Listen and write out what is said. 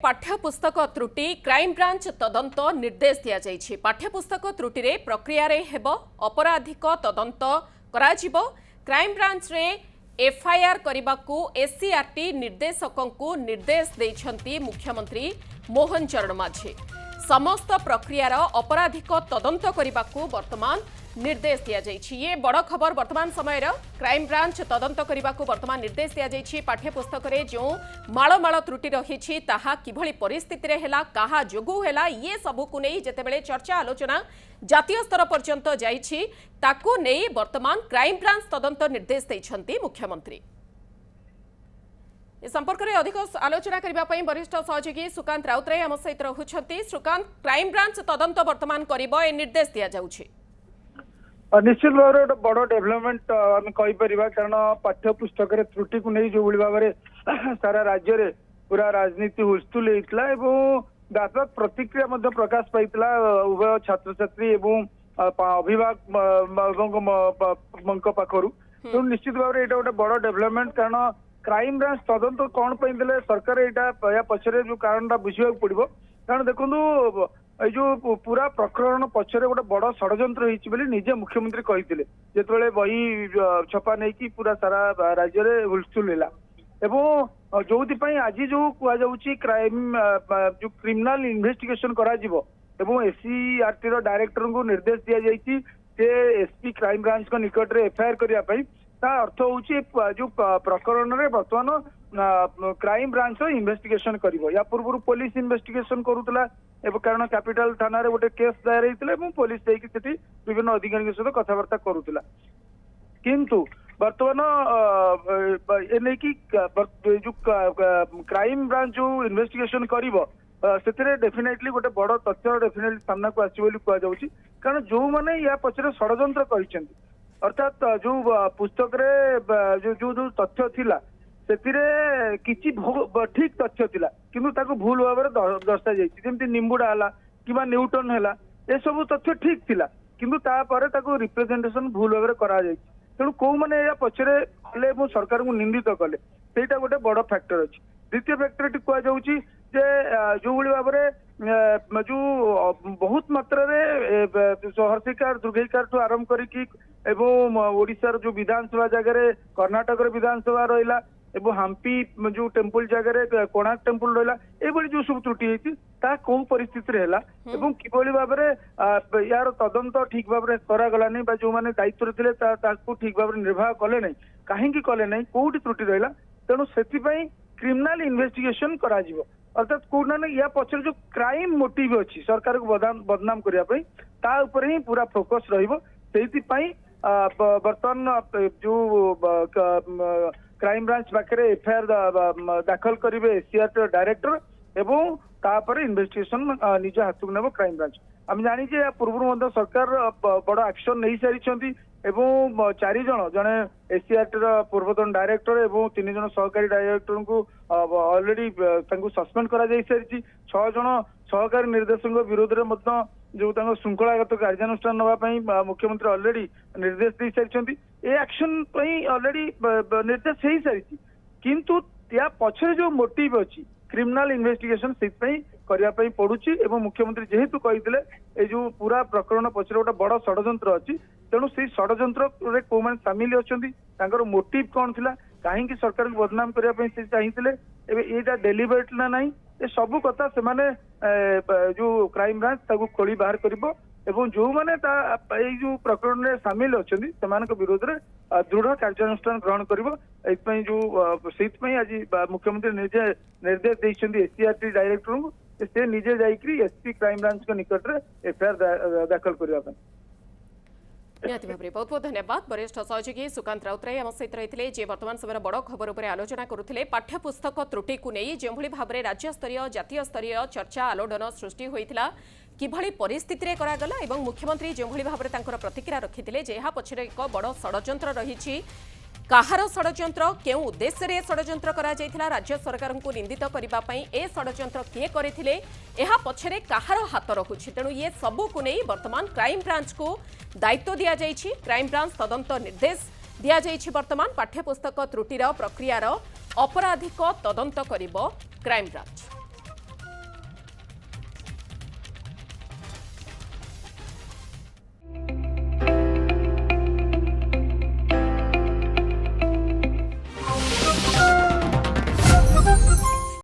पाठ्यपुस्तक त्रुटि क्राइमब्रांच तदंत निर्देश दिया जाइछि। पाठ्यपुस्तक त्रुटि रे प्रक्रिया रे हेबो अपराधिक तदंत कराजिबो। क्राइमब्रांच रे एफआईआर करबाकू एससीआरटी निर्देशकंकू निर्देश दैछंती मुख्यमंत्री मोहन चरण माझी। समस्त प्रक्रियार अपराधिक तदंत करबाकू वर्तमान निर्देश दिया जाइछि। ये बड़ खबर वर्तमान समय क्राइम ब्रांच तदंत करबाकू वर्तमान निर्देश दिया जाइछि। पाठ्यपुस्तक रे जो माळ त्रुटि रही ताहा किभଳି परिस्थिति रे हेला काहा जोगु हेला ये सबु को नहीं जेतेबेले चर्चा आलोचना जातीय स्तर पर्यंत जाइछि ताकू नहीं वर्तमान क्राइम ब्रांच तदंत निर्देश दैछंती मुख्यमंत्री। इस संपर्क में अधिक आलोचना करने वरिष्ठ सहयोगी सुकांत राउतराय आम सहित रहुछंती। सुकांत, क्राइम ब्रांच तदंत वर्तमान करिबो ए निर्देश दिया जाउछि। निश्चित भाव में गोटे बड़ डेभलपमेंट आम कहीपर कारण पाठ्यपुस्तक त्रुटि को नहीं जो भाव में सारा राज्य में पूरा राजनीति हुलस्थुल होता व्यापक प्रतिक्रिया प्रकाश पाइला उभय छात्र छात्री अभिभावक पाखर। तो निश्चित भाव में गोटे बड़ डेभलपमेंट कारण क्राइम ब्रांच तदंत कौन पे सरकार या पछरे जो कारण बुझा पड़ो। कारण देखो ये जो पूरा प्रकरण पछरे गोटे बड़ षड्यंत्र होती निजे मुख्यमंत्री कहते जिते बही छपा नहीं कि पूरा सारा राज्य में हुलस्थुल है जो आज जो कहुच्छी क्राइम जो क्रिमिनाल इन्वेस्टिगेशन एससीआरटी डायरेक्टर को निर्देश दि जाइए एसपी क्राइम ब्रांच को निकट में एफआईआर करने अर्थ हूँ जो प्रकरण में बर्तमान क्राइम ब्रांच इन्वेस्टिगेशन करिवो। या पूर्व पुलिस इन्वेस्टिगेशन करूला कारण कैपिटल थाना रे गोटे केस दायर होता पुलिस जाकि विभिन्न अधिकारी सहित कथबार्ता करूला किंतु बर्तमान कि जो क्राइम ब्रांच जो इन्वेस्टिगेशन करिवो से डेफिनेटली गोटे बड़ तथ्य डेफिनेटली सामना को आसी कहुच्छी। कारण जो मैंने या पचर षड्यंत्र कर अर्थात जो पुस्तक रे जो तथ्य थिला से किसी ठीक तथ्य थिला किंतु ताको भूल भाव में दर्शा जाती निम्बुड़ा है कि न्यूटन है ये सब तथ्य ठीक थिला किंतु तापर ताको रिप्रेजेंटेशन भूल भाव में करा जायछि। तेणु कौ मैंने या पछरे कले सरकार को निंदित कले सेटा गोटे बड़ फैक्टर अच्छी। द्वितीय फैक्टर टी कहुच्छी जो भाव में जो बहुत मात्रा हर्षिकार दुर्घिकार ठू आरंभ करी ओडिशार जो विधानसभा जगह कर्णाटक विधानसभा रहा हाम्पी जो टेम्पल जगह कोणार्क टेम्पल रहा ये जो सब त्रुटि होती कौ परिस्थिति है किभली भाव में यार तदंत ठीक भाव में करागलानी जो मैंने दायित्व थे ठीक भाव में निर्वाह कले ना कहीं कले ना कौटी त्रुटि रहा। तेणु से क्रिमिनाल इन्वेस्टिगेशन करा अर्थात कौना ना या पचर जो क्राइम मोटिव अच्छी सरकार को बदनाम करने ही पूरा फोकस रही बर्तमान जो क्राइम ब्रांच पाखे एफआईआर दाखल करेंगे एससीआरटी डायरेक्टर एवं तापर इन्वेस्टिगेशन निज हाथ को नेब क्राइम ब्रांच। आम जानी पूर्व सरकार बड़ एक्शन नहीं सारी एवं 4 जन जड़े एससीआरटी पूर्वतन डायरेक्टर एवं 3 जन सहकारी डायरेक्टर को ऑलरेडी सस्पेंड करा जाई सारी 6 जन सहकारी निर्देशक विरोध में जो श्रृंखलागत कार्यानुष्ठान नापी मुख्यमंत्री ऑलरेडी निर्देश दे सारी एक्शन ऑलरेडी निर्देश हो सारी किंतु या पछरे जो मोटिव अच्छी क्रिमिनाल इन्वेस्टिगेशन से पड़ुची एवं मुख्यमंत्री जेहेतु कहते जो पूरा प्रकरण पछरे गोटे बड़ षड्यंत्र अच्छी। तेणु से षड्यंत्र कौ मैंने सामिल अच्छा मोटिव कौन थी कहीं सरकार को बदनाम करने चाहिए एटा डेलीबरेट ना नहीं ये सब कथा से माने जो क्राइम ब्रांच ताको खोली बाहर करिवो एवं जो माने जो प्रकरण में सामिल अच्छा विरोध में दृढ़ कार्यानुष्ठान ग्रहण कर जो आज मुख्यमंत्री निजे निर्देश देते एससीआरटी डायरेक्टर को से निजे जाकि एसपी क्राइम ब्रांच के निकट में एफआईआर दाखल करने। निहाती भाव में बहुत बहुत धन्यवाद वरिष्ठ सहयोगी सुकांत राउतराय आम सहित रही जे वर्तमान समय बड़ खबर उपर आलोचना करुले। पाठ्यपुस्तक त्रुटि को नहीं जो भाव में राज्यस्तरीय जातीय स्तरीय चर्चा आलोड़न सृष्टि होता किभली परिस्थिति करागला एवं मुख्यमंत्री जो भाव में प्रतिक्रिया रखिते जहाँ पछरे एक बड़ षड्यंत्र रही कहार षड्यंत्र केउ उद्देश्य षड्यंत्र करा जायथिला राज्य सरकार को निंदित करने ए षड्यंत्र किए करथिले एहा पछरे कहार हाथ रहुछि। तेणु ये सबू को नहीं वर्तमान क्राइम ब्रांच को दायित्व दिया जाइछि। क्राइम ब्रांच तदंत निर्देश दिया जाइछि। वर्तमान पाठ्यपुस्तक त्रुटिर प्रक्रियार अपराधिक तदंत करिबो क्राइम ब्रांच।